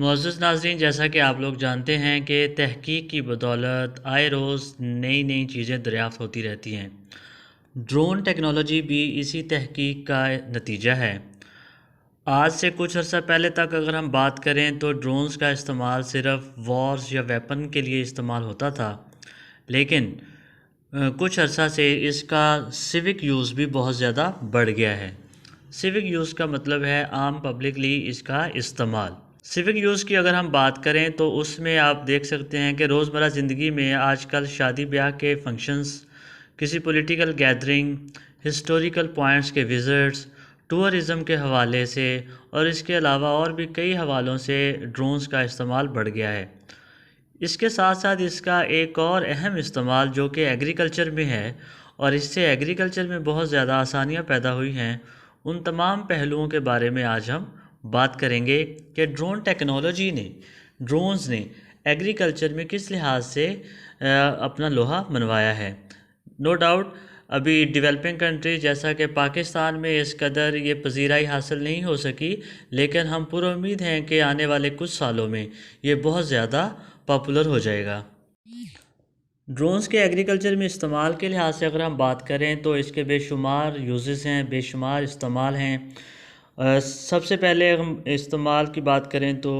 मुअज़्ज़ज़ नाज़रीन, जैसा कि आप लोग जानते हैं कि तहकीक की बदौलत आए रोज़ नई नई चीज़ें दरियाफ़्त होती रहती हैं। ड्रोन टेक्नोलॉजी भी इसी तहकीक का नतीजा है। आज से कुछ अर्सा पहले तक अगर हम बात करें तो ड्रोन्स का इस्तेमाल सिर्फ वॉर्स या वेपन के लिए इस्तेमाल होता था, लेकिन कुछ अर्सा से इसका सिविक यूज़ भी बहुत ज़्यादा बढ़ गया है। सिविक यूज़ का मतलब है आम पब्लिकली इसका इस्तेमाल। सिविक यूज़ की अगर हम बात करें तो उसमें आप देख सकते हैं कि रोज़मर्रा ज़िंदगी में आजकल शादी ब्याह के फंक्शंस, किसी पॉलिटिकल गैदरिंग, हिस्टोरिकल पॉइंट्स के विज़िट्स, टूरिज़्म के हवाले से और इसके अलावा और भी कई हवालों से ड्रोन्स का इस्तेमाल बढ़ गया है। इसके साथ साथ इसका एक और अहम इस्तेमाल जो कि एग्रीकल्चर में है, और इससे एग्रीकल्चर में बहुत ज़्यादा आसानियाँ पैदा हुई हैं। उन तमाम पहलुओं के बारे में आज हम बात करेंगे कि ड्रोन्स ने एग्रीकल्चर में किस लिहाज से अपना लोहा मनवाया है। नो डाउट अभी डेवलपिंग कंट्री जैसा कि पाकिस्तान में इस कदर ये पजीराई हासिल नहीं हो सकी, लेकिन हम पूरी उम्मीद हैं कि आने वाले कुछ सालों में ये बहुत ज़्यादा पॉपुलर हो जाएगा। ड्रोन्स के एग्रीकल्चर में इस्तेमाल के लिहाज से अगर हम बात करें तो इसके बेशुमार यूजेस हैं, बेशुमार इस्तेमाल हैं। सबसे पहले हम इस्तेमाल की बात करें तो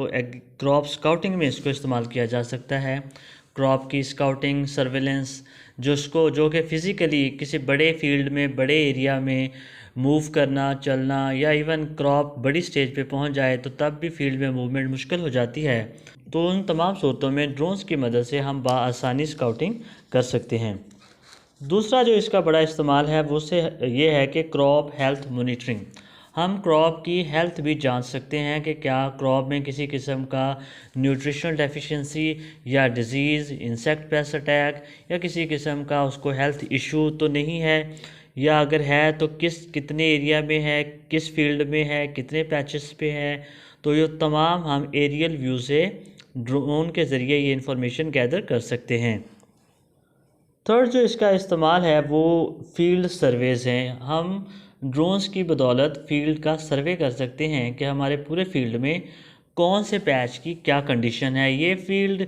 क्रॉप स्काउटिंग में इसको इस्तेमाल किया जा सकता है। क्रॉप की स्काउटिंग, सर्वेलेंस, जो कि फ़िज़िकली किसी बड़े फील्ड में, बड़े एरिया में मूव करना, चलना, या इवन क्रॉप बड़ी स्टेज पे पहुंच जाए तो तब भी फील्ड में मूवमेंट मुश्किल हो जाती है। तो उन तमाम सूरतों में ड्रोन्स की मदद से हम बआसानी स्काउटिंग कर सकते हैं। दूसरा जो इसका बड़ा इस्तेमाल है वो से ये है कि क्रॉप हेल्थ मॉनिटरिंग। हम क्रॉप की हेल्थ भी जांच सकते हैं कि क्या क्रॉप में किसी किस्म का न्यूट्रिशनल डेफिशिएंसी या डिज़ीज़, इंसेक्ट पेस्ट अटैक या किसी किस्म का उसको हेल्थ इशू तो नहीं है, या अगर है तो कितने एरिया में है, किस फील्ड में है, कितने पैचेस पे है। तो ये तमाम हम एरियल व्यू से ड्रोन के ज़रिए ये इंफॉर्मेशन गैदर कर सकते हैं। थर्ड जो इसका इस्तेमाल है वो फील्ड सर्वेज़ हैं। हम ड्रोन्स की बदौलत फील्ड का सर्वे कर सकते हैं कि हमारे पूरे फील्ड में कौन से पैच की क्या कंडीशन है। ये फील्ड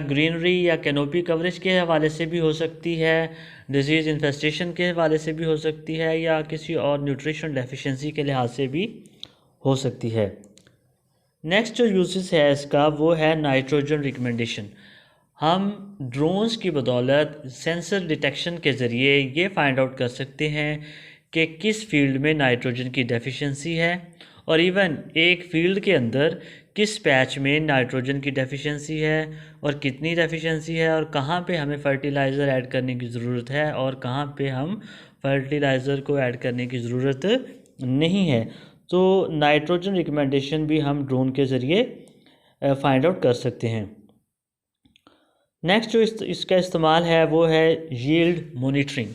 ग्रीनरी या कैनोपी कवरेज के हवाले से भी हो सकती है, डिजीज़ इन्फेस्टेशन के हवाले से भी हो सकती है, या किसी और न्यूट्रिशन डेफिशिएंसी के लिहाज से भी हो सकती है। नेक्स्ट जो यूजेस है इसका वो है नाइट्रोजन रिकमेंडेशन। हम ड्रोन्स की बदौलत सेंसर डिटेक्शन के ज़रिए ये फाइंड आउट कर सकते हैं कि किस फील्ड में नाइट्रोजन की डेफिशिएंसी है, और इवन एक फील्ड के अंदर किस पैच में नाइट्रोजन की डेफिशिएंसी है और कितनी डेफिशिएंसी है, और कहाँ पे हमें फर्टिलाइज़र ऐड करने की ज़रूरत है और कहाँ पे हम फर्टिलाइज़र को ऐड करने की ज़रूरत नहीं है। तो नाइट्रोजन रिकमेंडेशन भी हम ड्रोन के ज़रिए फाइंड आउट कर सकते हैं। नेक्स्ट जो इसका इस्तेमाल है वो है यील्ड मॉनिटरिंग।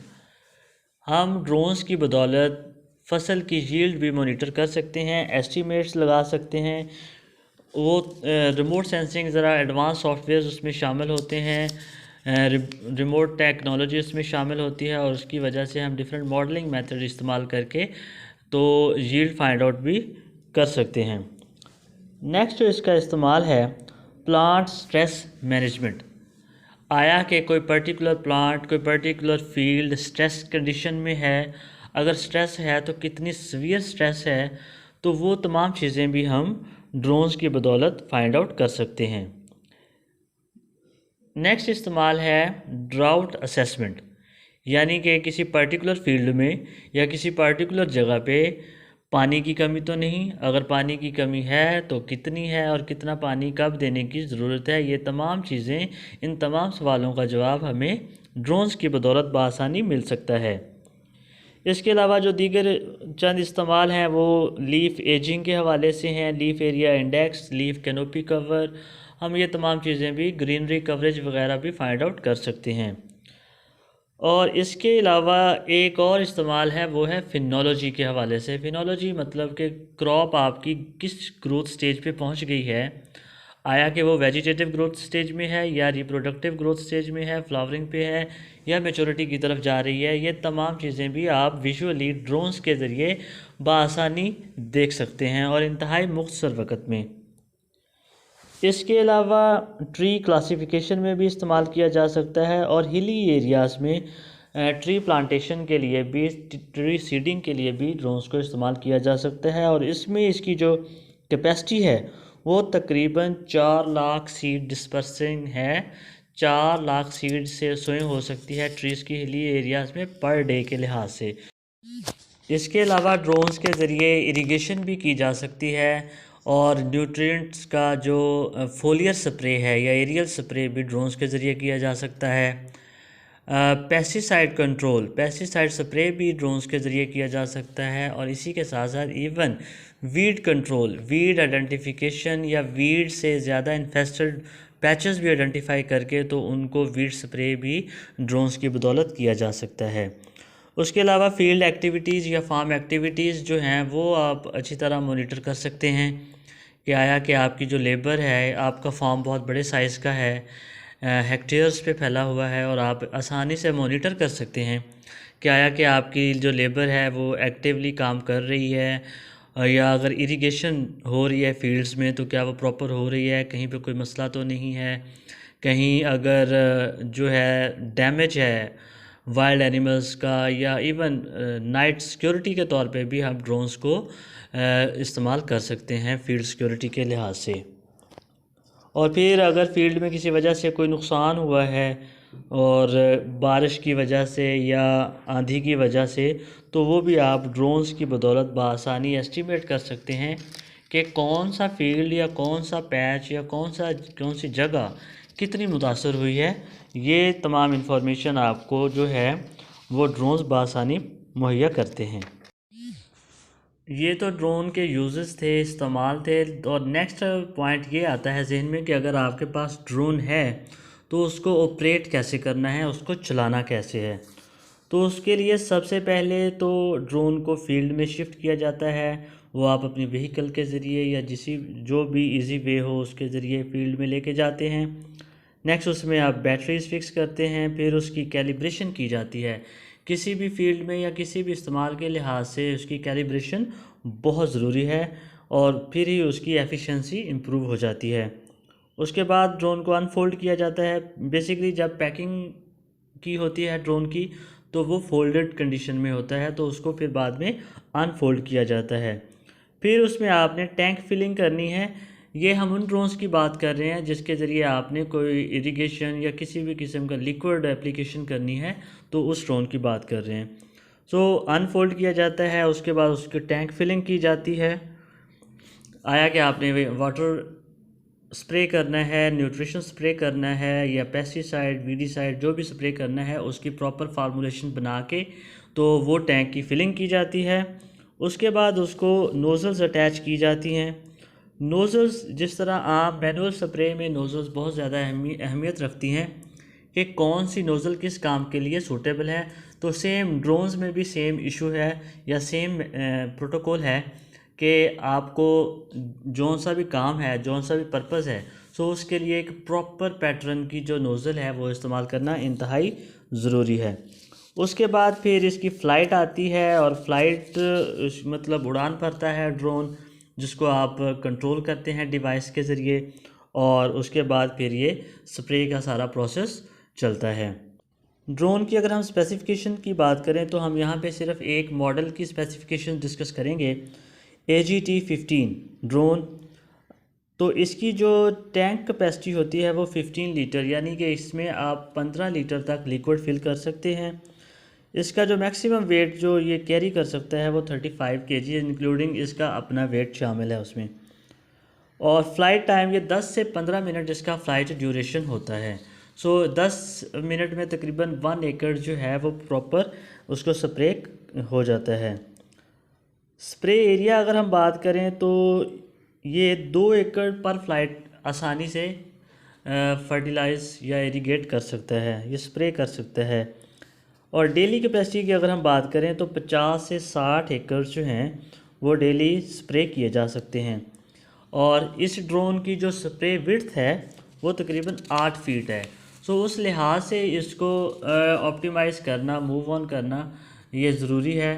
हम ड्रोन्स की बदौलत फसल की यील्ड भी मॉनिटर कर सकते हैं, एस्टीमेट्स लगा सकते हैं। वो रिमोट सेंसिंग ज़रा एडवांस सॉफ्टवेयर उसमें शामिल होते हैं, रिमोट टेक्नोलॉजी उसमें शामिल होती है, और उसकी वजह से हम डिफरेंट मॉडलिंग मेथड इस्तेमाल करके तो यील्ड फाइंड आउट भी कर सकते हैं। नेक्स्ट जो इसका इस्तेमाल है प्लांट स्ट्रेस मैनेजमेंट। आया कि कोई पर्टिकुलर प्लांट, कोई पर्टिकुलर फील्ड स्ट्रेस कंडीशन में है, अगर स्ट्रेस है तो कितनी सीवियर स्ट्रेस है, तो वो तमाम चीज़ें भी हम ड्रोन्स की बदौलत फाइंड आउट कर सकते हैं। नेक्स्ट इस्तेमाल है ड्राउट असेसमेंट, यानी कि किसी पर्टिकुलर फील्ड में या किसी पर्टिकुलर जगह पे पानी की कमी तो नहीं, अगर पानी की कमी है तो कितनी है और कितना पानी कब देने की ज़रूरत है। ये तमाम चीज़ें, इन तमाम सवालों का जवाब हमें ड्रोन्स की बदौलत बआसानी मिल सकता है। इसके अलावा जो दीगर चंद इस्तेमाल हैं वो लीफ एजिंग के हवाले से हैं, leaf area index, leaf canopy cover. हम ये तमाम चीज़ें भी, ग्रीनरी कवरेज वगैरह भी फाइंड आउट कर सकते हैं। और इसके अलावा एक और इस्तेमाल है वो है फिनोलॉजी के हवाले से। फिनोलॉजी मतलब कि क्रॉप आपकी किस ग्रोथ स्टेज पे पहुंच गई है, आया कि वो वेजिटेटिव ग्रोथ स्टेज में है या रिप्रोडक्टिव ग्रोथ स्टेज में है, फ्लावरिंग पे है या मैच्योरिटी की तरफ जा रही है। ये तमाम चीज़ें भी आप विजुअली ड्रोन्स के ज़रिए बआसानी देख सकते हैं और इंतहाई मुख्तसर वक़्त में। इसके अलावा ट्री क्लासिफिकेशन में भी इस्तेमाल किया जा सकता है और हिली एरियाज़ में ट्री प्लांटेशन के लिए भी, ट्री सीडिंग के लिए भी ड्रोन्स को इस्तेमाल किया जा सकता है। और इसमें इसकी जो कैपेसिटी है वो तकरीबन 4 लाख सीड डिस्पर्सिंग है। 4 लाख सीड से सोएं हो सकती है ट्रीज़ की हिली एरियाज़ में पर डे के लिहाज से। इसके अलावा ड्रोन्स के ज़रिए इरिगेशन भी की जा सकती है और न्यूट्रिएंट्स का जो फोलियर स्प्रे है या एरियल स्प्रे भी ड्रोन्स के ज़रिए किया जा सकता है। पेस्टिसाइड कंट्रोल, पेस्टिसाइड स्प्रे भी ड्रोन्स के ज़रिए किया जा सकता है। और इसी के साथ साथ even weed control, weed identification या वीड से ज़्यादा इन्फेस्टेड पैचेस भी आइडेंटिफाई करके तो उनको वीड स्प्रे भी ड्रोन्स की बदौलत किया जा सकता है। उसके अलावा फील्ड एक्टिविटीज़ या फार्म एक्टिविटीज़ जो हैं वो आप अच्छी तरह मॉनिटर कर सकते हैं कि आया कि आपकी जो लेबर है, आपका फार्म बहुत बड़े साइज़ का है, हेक्टेयर्स पे फैला हुआ है और आप आसानी से मॉनिटर कर सकते हैं कि आया कि आपकी जो लेबर है वो एक्टिवली काम कर रही है, या अगर इरिगेशन हो रही है फील्ड्स में तो क्या वो प्रॉपर हो रही है, कहीं पे कोई मसला तो नहीं है, कहीं अगर जो है डैमेज है वाइल्ड एनिमल्स का, या इवन नाइट सिक्योरिटी के तौर पे भी हम ड्रोन्स को इस्तेमाल कर सकते हैं फील्ड सिक्योरिटी के लिहाज से। और फिर अगर फील्ड में किसी वजह से कोई नुकसान हुआ है और बारिश की वजह से या आंधी की वजह से, तो वो भी आप ड्रोन्स की बदौलत बआसानी एस्टिमेट कर सकते हैं कि कौन सा फील्ड या कौन सा पैच या कौन सी जगह कितनी मुतासर हुई है। ये तमाम इंफॉर्मेशन आपको जो है वो ड्रोन्स बआसानी मुहैया करते हैं। ये तो ड्रोन के यूजेस थे, इस्तेमाल थे। और नेक्स्ट पॉइंट ये आता है जहन में कि अगर आपके पास ड्रोन है तो उसको ऑपरेट कैसे करना है, उसको चलाना कैसे है। तो उसके लिए सबसे पहले तो ड्रोन को फील्ड में शिफ्ट किया जाता है। वो आप अपनी व्हीकल के ज़रिए या जो भी इजी वे हो उसके ज़रिए फील्ड में लेके जाते हैं। नेक्स्ट उसमें आप बैटरीज फिक्स करते हैं, फिर उसकी कैलिब्रेशन की जाती है। किसी भी फील्ड में या किसी भी इस्तेमाल के लिहाज से उसकी कैलिब्रेशन बहुत ज़रूरी है और फिर ही उसकी एफिशिएंसी इम्प्रूव हो जाती है। उसके बाद ड्रोन को अनफोल्ड किया जाता है। बेसिकली जब पैकिंग की होती है ड्रोन की तो वो फोल्डेड कंडीशन में होता है, तो उसको फिर बाद में अनफोल्ड किया जाता है। फिर उसमें आपने टैंक फिलिंग करनी है। ये हम उन ड्रोन्स की बात कर रहे हैं जिसके ज़रिए आपने कोई इरिगेशन या किसी भी किस्म का लिक्विड एप्लीकेशन करनी है, तो उस ड्रोन की बात कर रहे हैं। सो अनफोल्ड किया जाता है, उसके बाद उसकी टैंक फिलिंग की जाती है। आया कि आपने वाटर स्प्रे करना है, न्यूट्रिशन स्प्रे करना है या पेस्टिसाइड वीडीसाइड जो भी स्प्रे करना है, उसकी प्रॉपर फार्मूलेशन बना के तो वो टैंक की फिलिंग की जाती है। उसके बाद उसको नोज़ल्स अटैच की जाती हैं। नोज़ल्स जिस तरह आम मैनुअल स्प्रे में नोज़ल्स बहुत ज़्यादा अहमियत रखती हैं कि कौन सी नोज़ल किस काम के लिए सूटेबल है, तो सेम ड्रोन्स में भी सेम इशू है या सेम प्रोटोकॉल है कि आपको जौन सा भी काम है, जौन सा भी पर्पज़ है, सो उसके लिए एक प्रॉपर पैटर्न की जो नोज़ल है वो इस्तेमाल करना इंतहाई ज़रूरी है। उसके बाद फिर इसकी फ़्लाइट आती है और फ़्लाइट मतलब उड़ान भरता है ड्रोन, जिसको आप कंट्रोल करते हैं डिवाइस के ज़रिए। और उसके बाद फिर ये स्प्रे का सारा प्रोसेस चलता है। ड्रोन की अगर हम स्पेसिफ़िकेशन की बात करें तो हम यहाँ पे सिर्फ एक मॉडल की स्पेसिफ़िकेशन डिस्कस करेंगे, AGT-15 ड्रोन। तो इसकी जो टैंक कैपेसिटी होती है वो 15 लीटर, यानी कि इसमें आप 15 लीटर तक लिक्विड फिल कर सकते हैं। इसका जो मैक्सिमम वेट जो ये कैरी कर सकता है वो 35 kg, इंक्लूडिंग इसका अपना वेट शामिल है उसमें। और फ़्लाइट टाइम ये 10 से 15 मिनट इसका फ़्लाइट ड्यूरेशन होता है। सो 10 मिनट में तकरीबन 1 एकड़ जो है वो प्रॉपर उसको स्प्रे हो जाता है। स्प्रे एरिया अगर हम बात करें तो ये 2 एकड़ पर फ्लाइट आसानी से फर्टिलाइज़ या इरीगेट कर सकता है, ये स्प्रे कर सकता है। और डेली कैपेसिटी की अगर हम बात करें तो 50 से 60 एकड़ जो हैं वो डेली स्प्रे किए जा सकते हैं। और इस ड्रोन की जो स्प्रे विड्थ है वो तकरीबन 8 फीट है। सो उस लिहाज से इसको ऑप्टिमाइज़ करना, मूव ऑन करना ये ज़रूरी है।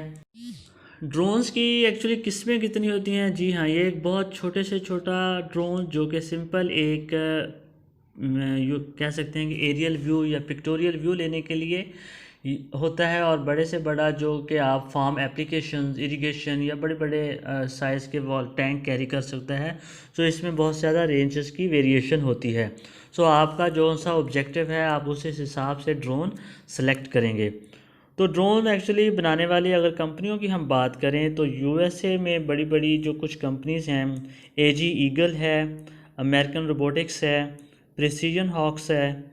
ड्रोन्स की एक्चुअली किस्में कितनी होती हैं? जी हाँ, ये एक बहुत छोटे से छोटा ड्रोन जो कि सिंपल एक यू कह सकते हैं कि एरियल व्यू या पिक्टोरियल व्यू लेने के लिए होता है, और बड़े से बड़ा जो कि आप फार्म एप्लीकेशन, इरिगेशन या बड़े बड़े साइज़ के वॉल टैंक कैरी कर सकता है। सो इसमें बहुत ज़्यादा रेंजेस की वेरिएशन होती है। सो आपका जो सा ऑब्जेक्टिव है आप उस हिसाब से ड्रोन सेलेक्ट करेंगे। तो ड्रोन एक्चुअली बनाने वाली अगर कंपनियों की हम बात करें तो यूएसए में बड़ी बड़ी जो कुछ कंपनीज़ हैं, एजी ईगल है, अमेरिकन रोबोटिक्स है, प्रिसीजन हॉक्स है,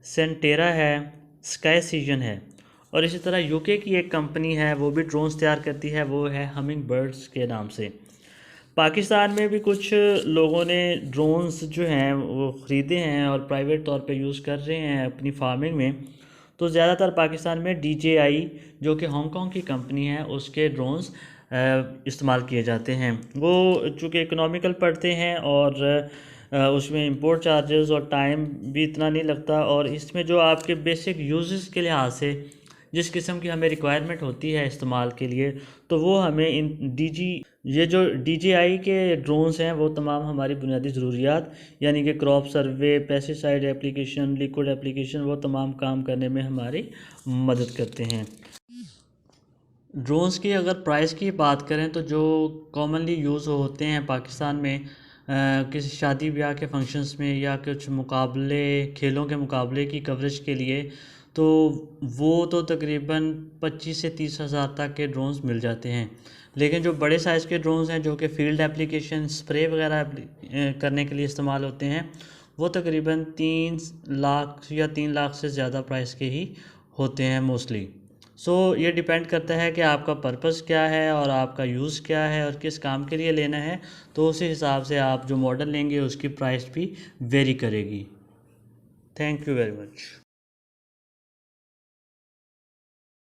सेंटेरा है, स्काई सीजन है, और इसी तरह यूके की एक कंपनी है वो भी ड्रोन्स तैयार करती है, वो है हमिंग बर्ड्स के नाम से। पाकिस्तान में भी कुछ लोगों ने ड्रोन्स जो हैं वो ख़रीदे हैं और प्राइवेट तौर पे यूज़ कर रहे हैं अपनी फार्मिंग में। तो ज़्यादातर पाकिस्तान में DJI जो कि हांगकांग की कंपनी है उसके ड्रोन्स इस्तेमाल किए जाते हैं। वो चूँकि इकोनॉमिकल पड़ते हैं और उसमें इंपोर्ट चार्जेस और टाइम भी इतना नहीं लगता, और इसमें जो आपके बेसिक यूजेस के लिहाज से जिस किस्म की हमें रिक्वायरमेंट होती है इस्तेमाल के लिए, तो वो हमें ये जो DJI के ड्रोन्स हैं वो तमाम हमारी बुनियादी ज़रूरियात यानी कि crop survey, pesticide application, liquid application, वो तमाम काम करने में हमारी मदद करते हैं। ड्रोन्स की अगर प्राइस की बात करें तो जो कॉमनली यूज़ होते हैं पाकिस्तान में किसी शादी ब्याह के फंक्शंस में या कुछ मुकाबले, खेलों के मुकाबले की कवरेज के लिए, तो वो तो तकरीबन 25 से 30 हज़ार तक के ड्रोन्स मिल जाते हैं। लेकिन जो बड़े साइज़ के ड्रोन्स हैं जो कि फील्ड एप्लीकेशन, स्प्रे वगैरह करने के लिए इस्तेमाल होते हैं, वो तकरीबन 3 लाख या 3 लाख से ज़्यादा प्राइस के ही होते हैं मोस्टली। सो ये डिपेंड करता है कि आपका पर्पस क्या है और आपका यूज़ क्या है और किस काम के लिए लेना है, तो उसी हिसाब से आप जो मॉडल लेंगे उसकी प्राइस भी वेरी करेगी। Thank you very much.